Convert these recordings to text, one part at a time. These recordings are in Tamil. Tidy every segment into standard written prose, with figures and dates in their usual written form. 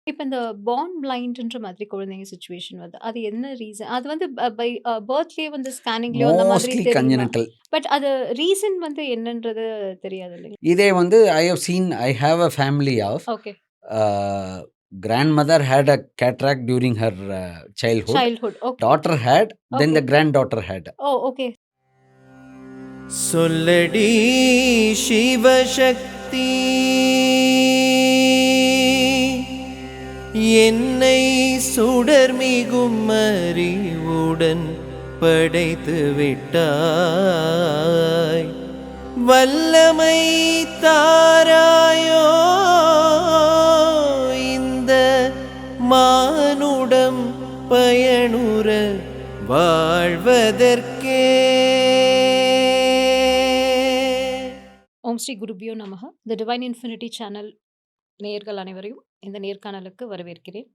இப்ப இந்த பார்ன் பிளைண்ட்ன்ற மாதிரி குழந்தைங்க சிச்சுவேஷன் வருது. அது என்ன ரீசன்? அது வந்து பை பர்த்லயே வந்து ஸ்கேனிங்லயோ அந்த மாதிரி மோஸ்ட்லி தெரியுமா? கன்ஜெனிட்டல். பட் அது ரீசன் வந்து என்னன்றது தெரியாது இல்லைங்களா? இதே வந்து I have a family of okay. grandmother had a cataract during her childhood. Childhood. Okay. Daughter had, then okay. the granddaughter had. ஓ! ஓகே. சொல்லடி சிவசக்தி என்னை சுடர்மிகும் அறிவுடன் படைத்து விட்டாய் வல்லமை தாராயோ இந்த மானுடம் பயனுற வாழ்வதற்கே. ஓம் ஸ்ரீ குருபியோ நமஹ. தி டிவைன் இன்ஃபினிட்டி சேனல் நேயர்கள் அனைவரையும் இந்த நேர்காணலுக்கு வரவேற்கிறேன்.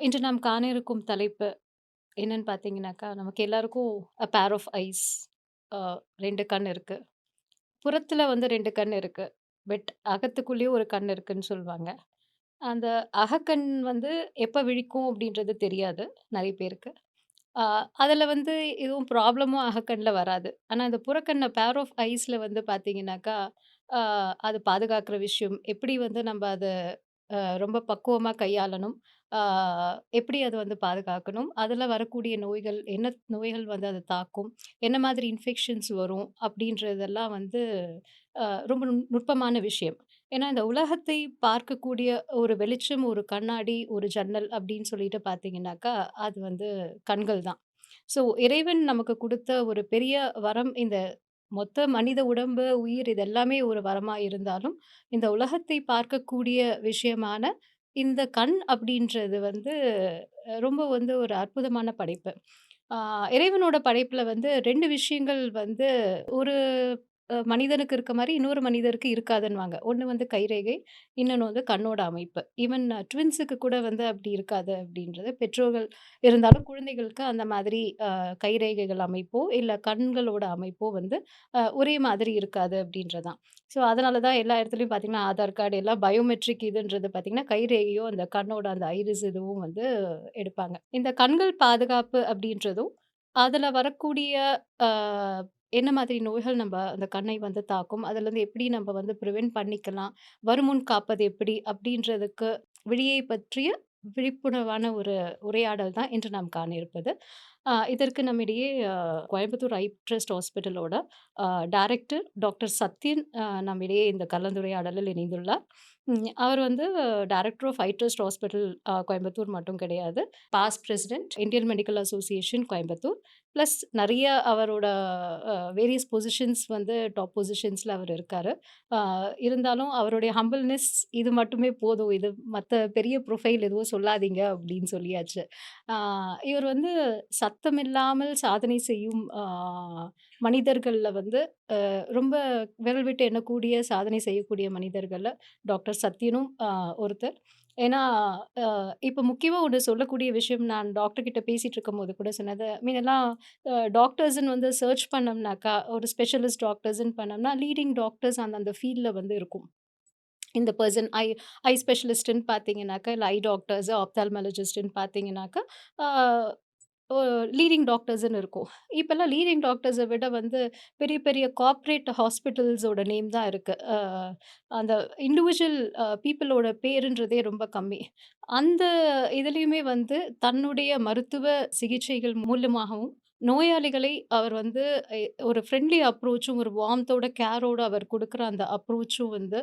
இன்று நாம் காண இருக்கும் தலைப்பு என்னன்னு பார்த்தீங்கன்னாக்கா, நமக்கு எல்லாருக்கும் அ பேர் ஆஃப் ஐஸ். 2 கண் இருக்கு. புறத்துல வந்து 2 கண் இருக்கு. பட் அகத்துக்குள்ளேயும் ஒரு கண் இருக்குன்னு சொல்வாங்க. அந்த அகக்கண் வந்து எப்ப விழிக்கும் அப்படின்றது தெரியாது நெறைய பேருக்கு. ஆ அதுல வந்து எதுவும் ப்ராப்ளமும் அகக்கண்ல வராது. ஆனா இந்த புறக்கண்ல பேர் ஆஃப் ஐஸ்ல வந்து பார்த்தீங்கன்னாக்கா, ஆ அது பாதுகாக்கிற விஷயம், எப்படி வந்து நம்ப அத ரொம்ப பக்குவமா கையாளணும், ஆ எப்படி அத வந்து பாதுகாக்கணும், அதுல வரக்கூடிய நோய்கள், என்ன நோய்கள் வந்து அத தாக்கும், என்ன மாதிரி இன்ஃபெக்ஷன்ஸ் வரும் அப்படின்றதெல்லாம் வந்து ரொம்ப நுட்பமான விஷயம். ஏன்னா இந்த உலகத்தை பார்க்கக்கூடிய ஒரு வெளிச்சம், ஒரு கண்ணாடி, ஒரு ஜன்னல் அப்படின்னு சொல்லிட்டு பார்த்தீங்கன்னாக்கா, அது வந்து கண்கள் தான். ஸோ இறைவன் நமக்கு குடுத்த ஒரு பெரிய வரம் இந்த மொத்த மனித உடம்பு, உயிர் இது எல்லாமே ஒரு வரமா இருந்தாலும், இந்த உலகத்தை பார்க்கக்கூடிய விஷயமான இந்த கண் அப்படின்றது வந்து ரொம்ப வந்து ஒரு அற்புதமான படைப்பு. ஆ இறைவனோட படைப்புல வந்து 2 விஷயங்கள் வந்து ஒரு மனிதனுக்கு இருக்க மாரி இன்னொரு மனிதருக்கு இருக்காதுன்னுவாங்க. ஒண்ணு வந்து கைரேகை, இன்னொன்னு வந்து கண்ணோட அமைப்பு. ஈவன் ட்வின்ஸுக்கு கூட வந்து அப்படி இருக்காது அப்படின்றது. பெற்றோர்கள் இருந்தாலும் குழந்தைகளுக்கு அந்த மாதிரி கைரேகைகள் அமைப்போ, இல்ல கண்களோட அமைப்போ வந்து ஒரே மாதிரி இருக்காது அப்படின்றதான். ஸோ, அதனால தான் எல்லா இடத்துலயும் பார்த்தீங்கன்னா, ஆதார் கார்டு எல்லாம் பயோமெட்ரிக் இதுன்றது பார்த்தீங்கன்னா, கைரேகையோ அந்த கண்ணோட அந்த ஐரிஸ் இதுவும் வந்து எடுப்பாங்க. இந்த கண்கள் பாதுகாப்பு அப்படின்றதும், அதுல வரக்கூடிய அ என்ன மாதிரி நோய்கள் நம்ப அந்த கண்ணை வந்து தாக்கும்? அதுலருந்து எப்படி நம்ப வந்து பிரிவென்ட் பண்ணிக்கலாம்? வருமுன் காப்பது எப்படி? அப்படின்றதுக்கு விழியை பற்றிய விழிப்புணர்வான ஒரு உரையாடல் தான் இன்று நாம் காண இருப்பது. இதற்கு நம்மிடையே கோயம்புத்தூர் ஐ ட்ரஸ்ட் ஹாஸ்பிட்டலோட டைரக்டர் டாக்டர் சத்யன் நம்மிடையே இந்த கலந்துரையாடலில் இணைந்துள்ளார். அவர் வந்து director of eye trust hospital Coimbatore மட்டும் கிடையாது. Past president Indian medical association Coimbatore. Plus நெறைய அவரோட வேரியஸ் பொசிஷன்ஸ் வந்து டாப் பொசிஷன்ஸ்ல அவர் இருக்காரு. அ இருந்தாலும் அவருடைய ஹம்பிள்னஸ் இது மட்டுமே போதும். இது மத்த பெரிய ப்ரொஃபைல் எதுவும் சொல்லாதீங்க அப்படின்னு சொல்லியாச்சு. ஆ இவர் வந்து சத்தமில்லாமல் சாதனை செய்யும் மனிதர்கள்ல வந்து ரொம்ப விரல் விட்டு எண்ணக்கூடிய சாதனை செய்யக்கூடிய மனிதர்கள்ல டாக்டர் சத்யனும் ஒருத்தர். ஏன்னா, இப்ப முக்கியமா ஒண்ணு சொல்லக்கூடிய விஷயம் நான் டாக்டர் கிட்ட பேசிட்டு இருக்கும்போது கூட சொன்னது. முன்னலாம் டாக்டர்ஸ்ன்னு வந்து சர்ச் பண்ணோம்னாக்கா, ஒரு ஸ்பெஷலிஸ்ட் டாக்டர்ஸ்ன்னு பண்ணோம்னா, லீடிங் டாக்டர்ஸ் அந்த ஃபீல்ட்ல வந்து இருக்கும். இந்த பெர்சன் ஐ ஸ்பெஷலிஸ்ட்டுன்னு பார்த்தீங்கன்னாக்கா, இல்ல ஐ டாக்டர்ஸ், ஆப்தால்மாலஜிஸ்ட்டுன்னு பார்த்தீங்கன்னாக்கா, ஆ ஒ லீடிங் டாக்டர்ஸ்ன்னு இருக்கும். இப்பல்லாம் லீடிங் டாக்டர்ஸ விட வந்து பெரிய பெரிய கார்ப்பரேட் ஹாஸ்பிட்டல்ஸோட நேம் தான் இருக்கு. அந்த இண்டிவிஜுவல் பீப்பிளோட பேருன்றதே ரொம்ப கம்மி. அந்த இதுலயுமே வந்து தன்னுடைய மருத்துவ சிகிச்சைகள் மூலமாகவும், நோயாளிகளை அவர் வந்து எ ஒரு ஃப்ரெண்ட்லி அப்ரோச்சும், ஒரு வார்ம்த்தோட, கேரோட அவர் குடுக்குற அந்த அப்ரோச்சும் வந்து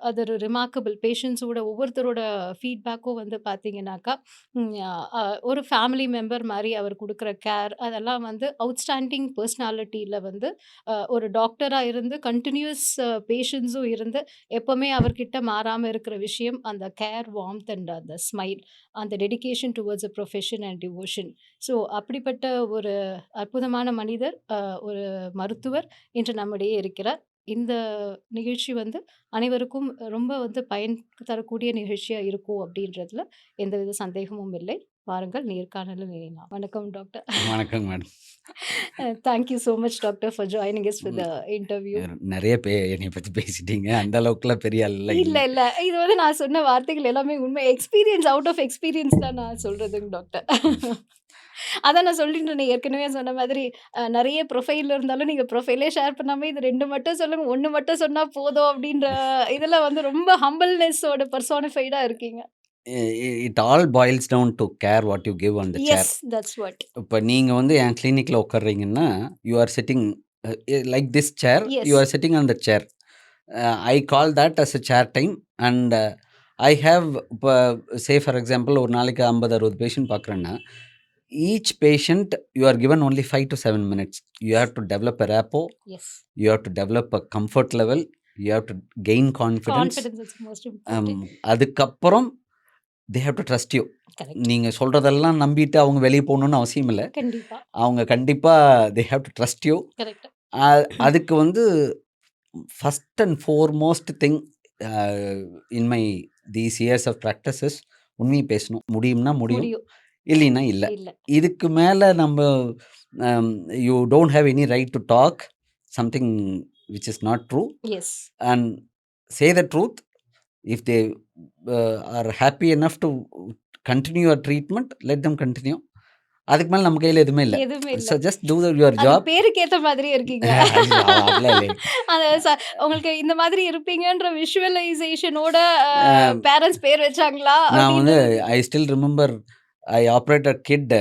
அது ஒரு ரிமார்க்கபிள். பேஷண்ட்ஸோட ஒவ்வொருத்தரோட ஃபீட்பேக்கும் வந்து பார்த்தீங்கன்னாக்கா, ம் அ ஒரு ஃபேமிலி மெம்பர் மாரி அவர் குடுக்குற கேர், அதெல்லாம் வந்து அவுட்ஸ்டாண்டிங் பெர்சனாலிட்டில வந்து ஒரு டாக்டரா இருந்து கன்டினியூயஸ் பேஷன்ஸும் இருந்து, எப்பவுமே அவர்கிட்ட மாறாம இருக்கிற விஷயம், அந்த கேர், வார்ம்த் அண்ட் அந்த ஸ்மைல். அந்த dedication towards a profession and devotion. So அப்படிப்பட்ட ஒரு அற்புதமான மனிதர், ஒரு மருத்துவர் இன்று நம்மிடையே இருக்கிறார். இந்த நிகழ்ச்சி வந்து அனைவருக்கும் ரொம்ப வந்து பயன் தரக்கூடிய நிகழ்ச்சியா இருக்கும் அப்படின்றதுல எந்தவித சந்தேகமும் இல்லை. வாருங்கள் நேர்காணலில் இணையலாம். வணக்கம் டாக்டர். வணக்கம் madam. Thank you so much doctor for joining us for the interview. நிறைய என்னை பற்றி பேசிட்டீங்க. அந்த அளவுக்குலாம் பெரிய ஆள்லாம் இல்ல இல்லை. இல்ல. இது வந்து நான் சொன்ன வார்த்தைகள் எல்லாமே உண்மை. எக்ஸ்பீரியன்ஸ் அவுட் ஆஃப் எக்ஸ்பீரியன்ஸ் தான் நான் சொல்றதுங்க டாக்டர். அதான் நான் சொல்லிட்டு இருந்தேன் ஏற்கனவே சொன்ன மாதிரி நிறைய ப்ரொஃபைல் இருந்தாலும் நீங்கள் ப்ரொஃபைலே ஷேர் பண்ணாமல் இது 2 மட்டும் சொல்லுங்க, 1 மட்டும் சொன்னால் போதும் அப்படின்ற இதில் வந்து ரொம்ப ஹம்பிள்னஸோட பர்சானிஃபைடாக இருக்கீங்க. It all boils down to care what you give on the chair. Yes, that's what. இப்போ நீங்கள் வந்து என் கிளினிக்கில் உட்கார்றீங்கன்னா you are sitting like this chair, Yes. You are sitting on the chair. I call that as a chair time. And I have இப்போ சே ஃபார் எக்ஸாம்பிள் ஒரு நாளைக்கு 50-60 பேஷண்ட் பார்க்குறேன்னா each patient you are given only 5 to 7 minutes. You have to develop a rapport, yes, you have to develop a comfort level, you have to gain confidence. Confidence is most important. அதுக்கப்புறம் they have to trust you. Correct, நீங்கள் சொல்கிறதெல்லாம் நம்பிட்டு அவங்க வெளியே போகணுன்னு அவசியம் இல்லை. கண்டிப்பா அவங்க கண்டிப்பாக they have to trust you. Correct. அதுக்கு வந்து first and foremost thing in my these years of practices உண்மையை பேசணும். முடியும்னா முடியும், முடியும் இல்லைன்னா இல்லை. இல்ல. இதுக்கு மேலே நம்ம you don't have any right to talk something which is not true yes, and say the truth. If they are happy enough to continue your treatment, let them continue. அதுக்கு மேலே நம்ம கையில் எதுவுமே இல்லை. எதுவுமே இல்ல. ஸோ ஜஸ்ட் டூ யுவர் அது ஜாப். பேருக்கு ஏத்த மாதிரியே இருக்கீங்க. அப்படிலாம் இல்லை. அது உங்களுக்கு இந்த மாதிரி இருப்பீங்கன்ற விஷுவலைசேஷனோட பேரண்ட்ஸ் பேர் வச்சாங்களா நான் வந்து I still remember I operate a kid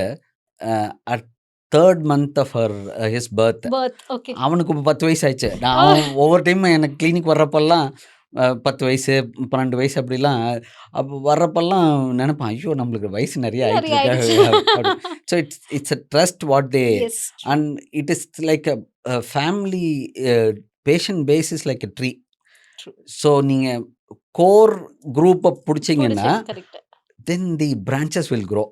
at 3rd month of his birth. Birth? Okay, அவனுக்கு இப்போ 10 வயசு ஆயிடுச்சு. நான் ஒவ்வொரு டைம் எனக்கு கிளினிக் வர்றப்பெல்லாம் 10 வயசு 12 வயசு அப்படிலாம் அப்போ வர்றப்பெல்லாம் நினைப்பேன், ஐயோ நம்மளுக்கு வயசு நிறைய நிறைய ஆயிட்டு. So it's a trust what they yes, and it is like a family patient base is like a tree. True. So நீங்கள் கோர் குரூப்பை பிடிச்சிங்கன்னா correct. Then the branches will grow.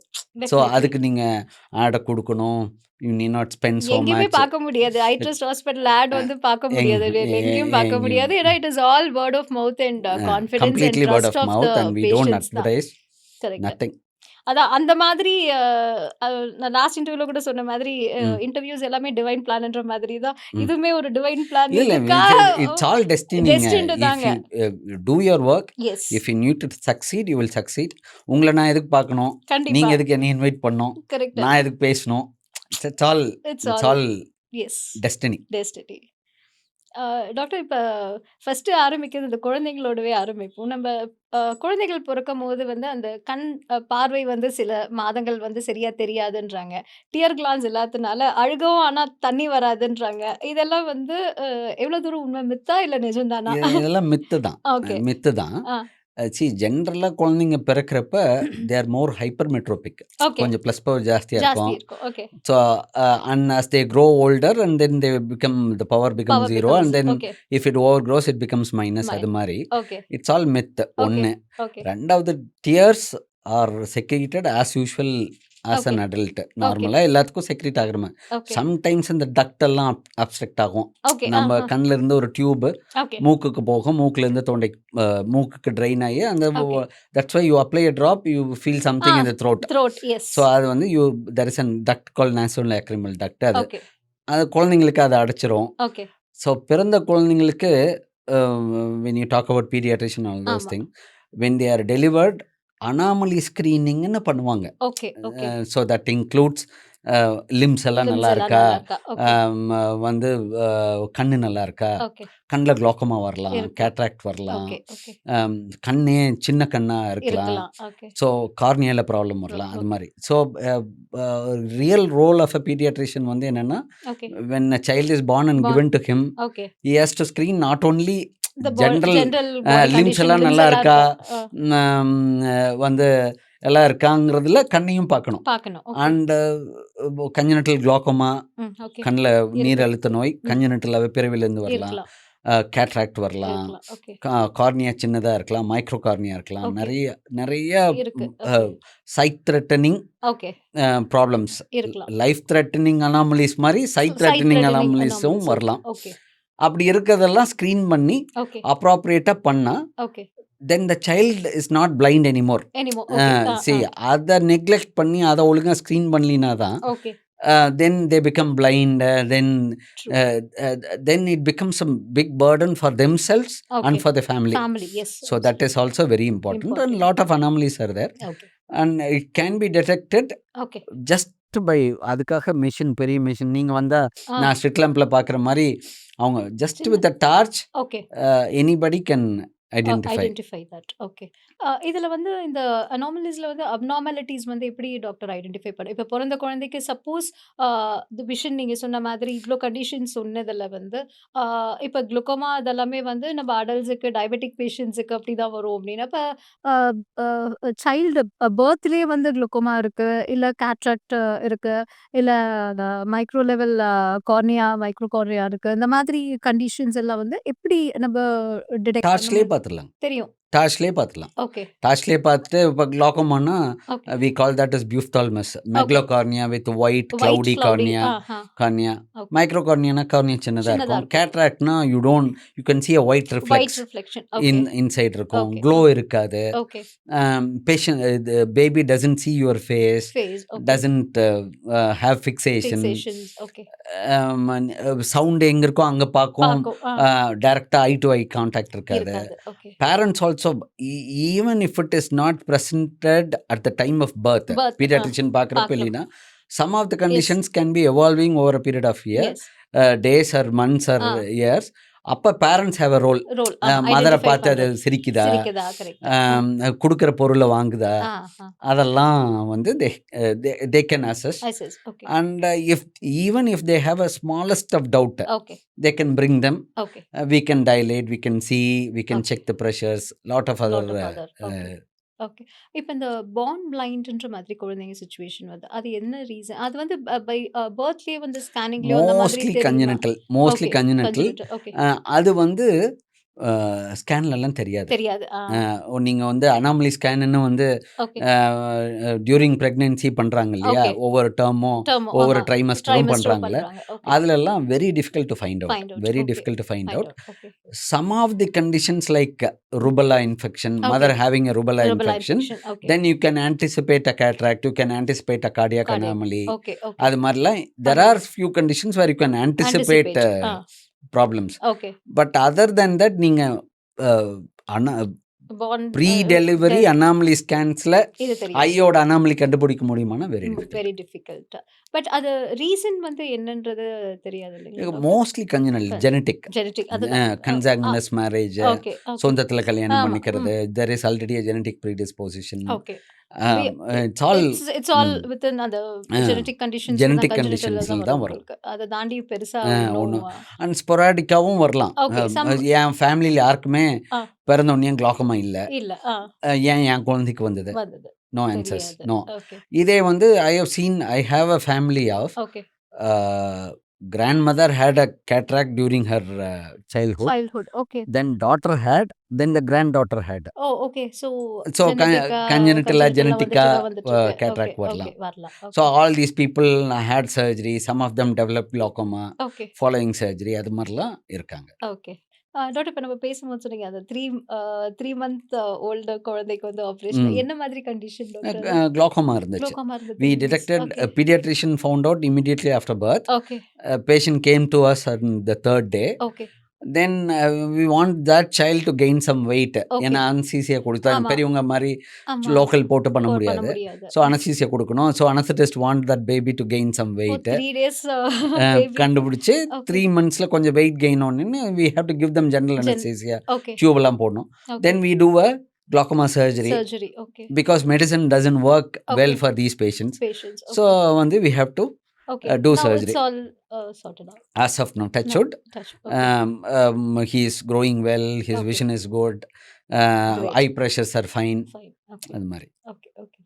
So அதுக்கு நீங்கள் ஆடை கொடுக்கணும். You need not spend so எங்கேயுமே மச். பார்க்க முடியாது. ஐ ட்ரஸ்ட் ஹாஸ்பிட்டல் ஆட் வந்து பார்க்க முடியாது, எங்கேயும் பார்க்க எங்கேயும் முடியாது. ஏன்னா it is all word of mouth and confidence and completely word trust of of mouth the and we don't patients தான். advertise correct. nothing. அதான் அந்த மாதிரி நான் லாஸ்ட் இன்டர்வியூல கூட சொன்ன மாதிரி ம். இன்டர்வியூஸ் எல்லாமே டிவைன் பிளான்ன்ற மாதிரி தான். இதுவுமே ஒரு டிவைன் பிளான். இல்லை இதுக்கா இட்ஸ் ஆல் டெஸ்டினிங்க. Destined இஃப் தாங்க. You do your work, yes, if you need to succeed you will succeed. உங்களை நான் எதுக்கு பார்க்கணும், கண்டிப்பா நீங்கள் எதுக்கு என்னை இன்வைட் பண்ணணும், கரெக்ட். நான் எதுக்கு பேசணும். It's all it's it's all all yes, destiny. Destiny. Doctor, இப்போ ஃபர்ஸ்ட் ஆரம்பிக்கிறது இந்த குழந்தைங்களோடவே ஆரம்பிப்போம். நம்ம குழந்தைகள் பிறக்கும் போது வந்து அந்த கண் பார்வை வந்து சில மாதங்கள் வந்து சரியா தெரியாதுன்றாங்க. டியர் கிளான்ஸ் இல்லாதனால அழுகவும் ஆனா தண்ணி வராதுன்றாங்க. இதெல்லாம் வந்து எவ்வளவு தூரம் உண்மை, மித்தா இல்ல நிஜம்தானா? இதெல்லாம் மித்து தான். ஓகே, மித்து தான். ஜென்ரலாக குழந்தைங்க பிறக்கிறப்ப they are more hypermetropic. Okay, கொஞ்சம் ப்ளஸ் பவர் ஜாஸ்தியாக ஜாஸ்தி இருக்கும். இருக்கும். Okay, so and as they grow older and then they become the power becomes power zero and becomes. then okay, if it overgrows it becomes minus. My அது மாதிரி okay, it's all myth. Okay, ஒன்று. ஓகே, ரெண்டாவது tears are secreted as usual as an okay, adult. Okay, நார்மலாக எல்லாத்துக்கும் செக்ரேட் ஆகிற மாதிரி. ஓகே, சம்டைம்ஸ் இந்த டக்ட் எல்லாம் அப்ஸ்ட்ரக்ட் ஆகும். ஓகே, நம்ம கண்ணில் இருந்து ஒரு டியூபு ஓகே, மூக்குக்கு போகும், மூக்குலேருந்து தொண்டை மூக்குக்கு ட்ரெயின் ஆகி அந்த okay. That's why you apply a drop you feel something in the throat. Throat, yes, so அது வந்து there is a duct called nasolacrimal duct. அது ஓகே, அது குழந்தைங்களுக்கு அதை அடைச்சிரும். ஓகே, ஸோ பிறந்த குழந்தைங்களுக்கு when you talk about pediatrician all those ஆமா, things, when they are delivered anomaly screeningன்னு பண்ணுவாங்க. Okay, okay. So that includes limbs எல்லாம் லிம்ஸ் நல்லா எல்லாம் இருக்கா, நல்லா இருக்கா? ஓகே, வந்து கண்ணு நல்லா இருக்கா, ஓகே, கண்ணில் குளோக்கமா வரலாம், இருக்கும். கேட்ராக்ட் வரலாம், ஓகே, ஓகே, கண்ணே சின்ன கண்ணாக இருக்கலாம். இருக்கலாம். ஓகே, ஸோ கார்னியால ப்ராப்ளம் வரலாம். அது ஓகே, மாதிரி. So real role of a paediatrician வந்து என்னென்னா okay, when a child is born and Born. given to him, okay. he has to screen not only The general general body limbs condition, எல்லாம் limbs நல்லா எல்லாம் இருக்கா, இருக்கும். வந்து எல்லாம் இருக்காங்கிறதுல கண்ணையும் பார்க்கணும். பார்க்கணும். Okay, and congenital glaucoma, okay. கண்ணில் நீர் இருக்கு. அழுத்த நோய், கஞ்சனட்டலாகவே பிறவிலேருந்து வரலாம், இருக்கலாம், கேட்ராக்ட் வரலாம், இருக்கலாம். ஓகே, கார்னியா சின்னதாக இருக்கலாம், மைக்ரோ கார்னியா இருக்கலாம். ஓகே. நிறைய நிறைய இருக்கு. Okay, sight threatening okay. Problems, இருக்கலாம். லைஃப் த்ரெட்டனிங் அனாமலிஸ் மாதிரி சைட் சைட் த்ரெட்டனிங் த்ரெட்டனிங் அனாமலிஸும் அனாமலிஸ் வரலாம். ஓகே, அப்படி இருக்கிறதெல்லாம் ஸ்க்ரீன் பண்ணி ஓகே, அப்ராப்ரியேட்டாக பண்ணால் okay. then the child is not blind anymore. Anymore. Okay. See, அதை நெக்லெக்ட் பண்ணி அதை ஒழுங்கா ஸ்க்ரீன் பண்ணலினா தான் Okay. then they become blind. True. Then it becomes a big burden for themselves and Okay. for the family. Family. Yes. So that is also very important. And Important. lot of anomalies are there. Okay. And it can be detected Okay. just by அதுக்காக மிஷின், பெரிய மிஷின் நீங்கள் வந்தால் நான் ஸ்ட்ரிட் லேம்பில் பார்க்குற மாதிரி அவங்க ஜஸ்ட் சின்ன- with a torch Okay. Anybody can identify. Identify that. Okay. இதில் வந்து இந்த அனாமலிஸில் வந்து அப்நார்மாலிட்டிஸ் வந்து எப்படி டாக்டர் ஐடென்டிஃபை பண்ண? இப்போ பிறந்த குழந்தைக்கு சப்போஸ் தி விஷன் நீங்கள் சொன்ன மாதிரி இவ்வளோ கண்டிஷன்ஸ் சொன்னதில் வந்து இப்போ குளுக்கோமா அதெல்லாமே வந்து நம்ம அடல்ட்ஸுக்கு டயபெட்டிக் பேஷண்ட்ஸுக்கு அப்படி தான் வரும் அப்படின்னா இப்போ சைல்டு பர்த்லேயே வந்து குளுக்கோமா இருக்குது, இல்லை கேட்ராக்ட் இருக்குது, இல்லை மைக்ரோ லெவல் மைக்ரோ கார்னியா இருக்குது, இந்த மாதிரி கண்டிஷன்ஸ் எல்லாம் வந்து எப்படி நம்ம டிடெக்ட் டார்ச்லேயே பார்த்துடலாம். தெரியும்? டார்ச்லேயே பார்த்துலாம். ஓகே. டார்ச்லேயே பார்த்துட்டு இப்போ கிளாக்கோமானா okay. we call that as buphtalmus. Megalocornea with white White cloudy cloudy. cornea. Okay. Microcornea cornea சின்னதாக சின்னதா இருக்கும். இருக்கும். கேட்ராக்ட்னா you can see a white white reflex reflection. Okay. inside இருக்கும். Okay. க்ளோ இருக்காது. Okay. Patient baby doesn't see your face, face. Okay. doesn't have fixation. Fixations. Okay. Sound எங்க இருக்கோ அங்க பார்க்கும். பார்க்கும். டைரக்டா ஐ டு ஐ கான்டாக்ட் இருக்காது. இருக்காது. Okay. Parents also, even if it is not presented at the time of birth, Birth, pediatrician பார்க்குறப்ப பார்க்கலாம். இல்லைன்னா some of the conditions can be evolving over a period of year, yes. days or months or years. அப்போ parents have a role. Role. மதரை பார்த்து அது சிரிக்குதா, சிரிக்குதா? கரெக்ட். கொடுக்குற பொருளை வாங்குதா, அதெல்லாம் வந்து they can assess. Assess. Okay. And even if they have a smallest of doubt, okay. they can bring them. Okay. We can dilate, we can see, we can check the pressures, lot of other okay. இப்போ இந்த பார்ன் பிளைண்ட்ன்ற மாதிரி குழந்தைங்க சுச்சுவேஷன் வந்து அது என்ன ரீசன்? அது வந்து பை பர்த்லேயே வந்து ஸ்கேனிங்லேயோ அந்த மாதிரி mostly தெரியுமா? congenital. ஓகே. Congenital. ஓகே. அது வந்து ஸ்கேன்லலாம் தெரியாது. தெரியாது. நீங்கள் வந்து அனாமலி ஸ்கேன்னு வந்து ஓகே. டியூரிங் ப்ரெக்னென்சி பண்ணுறாங்க இல்லையா, Okay. ஒவ்வொரு டேர்மும் டேர்ம். ஒவ்வொரு ட்ரைமஸ்டரும் ட்ரைமஸ்டர் பண்ணுறாங்களே, பண்றாங்க. ஓகே. அதுலெல்லாம் very difficult to find Find out. out. Very Okay. Difficult to find Find out. out. Okay. Some of the conditions like rubella infection, Okay. mother having a rubella Rubella infection, infection. Okay. then you can anticipate a cataract, you can anticipate a cardiac Cardiac. anomaly. Okay. Okay. அது மாதிரிலாம் there are few conditions where you can anticipate problems. Okay. But other than that, நீங்கள் பார்ன் ப்ரீ டெலிவரி அனாமலி ஸ்கேன்ஸில் இது தெரியும். ஐயோட அனாமலி கண்டுபிடிக்க முடியுமானா very difficult. Very difficult. But அது ரீசன் வந்து என்னன்றது தெரியாது இல்லைங்களா? Mostly congenital genetic, genetic. அது கன்சாங்குனஸ் மேரேஜ், ஓகே. சொந்தத்தில் கல்யாணம் ஆமா. பண்ணிக்கிறது, there is already a genetic predisposition. Okay. It's all it's all within அந்த ஜெனடிக் கண்டிஷன்ஸ் genetic தான் conditions தான் தான் வரும். அதை தாண்டி பெருசா ஒன்றும் அண்ட் ஸ்பொராடிக்காவும் வரலாம். Okay, some- என் ஃபேமிலியில் யாருக்குமே ஆ. பிறந்த உடனே கிளாக்கமா இல்லை, இல்ல ஏன் என் குழந்தைக்கு வந்தது, வந்தது நோ ஆன்சர்ஸ், தெரியாது. நோ. ஓகே. இதே வந்து I have a family of okay. grandmother had a cataract during her childhood, childhood. Okay. then daughter had, then the granddaughter had. ஓ okay. So So congenital genetica cataract வரலாம். வரலாம். So all these people had surgery, some of them developed glaucoma okay. following surgery, அது மாதிரிலாம் இருக்காங்க. ஓகே. டாக்டர் இப்போ நம்ம பேசும்போது சொன்னீங்க அந்த 3 month ஓல்டு குழந்தைக்கு வந்து ஆபரேஷன் என்ன மாதிரி கண்டிஷன் டாக்டர்? Glaucoma இருந்துச்சு. குளுக்கோமா இருந்தது. We detected, a pediatrician found out immediately after birth. Okay. A patient came to us on the 3rd day. Okay. Then we want that child to gain some weight. Okay. ஏன்னா அனஸ்தீசியா கொடுத்தா ஆமா. பெரியவங்க மாதிரி ஆமா. லோக்கல் போட்டு பண்ண பண்ண முடியாது. முடியாது. ஸோ அனஸ்தீசியா கொடுக்கணும். So anaesthetist want that baby to gain some wait. 3 days கண்டுபிடிச்சு Okay. 3 monthsல கொஞ்சம் வெயிட் கெயின் ஒன்னு we have to give them general anesthesia, okay. Tube எல்லாம் போடணும். Then we do a glaucoma surgery surgery. Okay. because medicine doesn't work well Okay. for these patients. Patients. So வந்து we have to okay. do Now surgery. it's all sorted out. as of now touch wood, Touch. he is growing well, his Okay. vision is good, Great. eye pressures are fine. Fine. Okay. அது மாதிரி. Okay. Okay.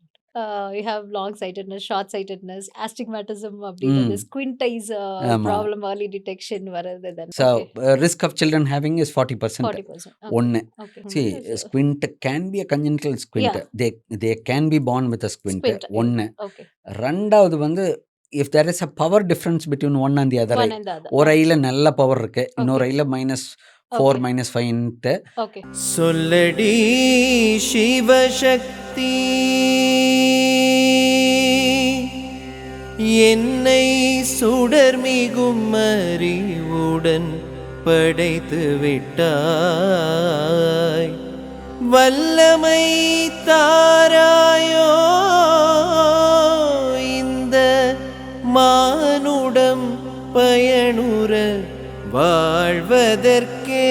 You have long sightedness, short sightedness, astigmatism அப்படின்றது, squint eyes ஆமா. problem, early detection வரது then. So Okay. risk of children having is 40%. 40%. ஒன்று. Okay. See, squint can be a congenital squint. Yeah. They can be born with a squint. Squint. ஒன்று. Okay. ரெண்டாவது வந்து if there is a power difference between one and the other One eye, and the other. ஒரு ஐயில் நல்ல பவர் இருக்கு, இன்னொரு ஐயில் 4 ஓகே. - 5ன்ட்டு. ஓகே. சொல்லடி சிவசக்தி என்னை சுடர்மிகும் அறிவுடன் படைத்து விட்டாய். வல்லமை தாராயோ இந்த மானுடம் பயனுற வாழ்வதற்கே.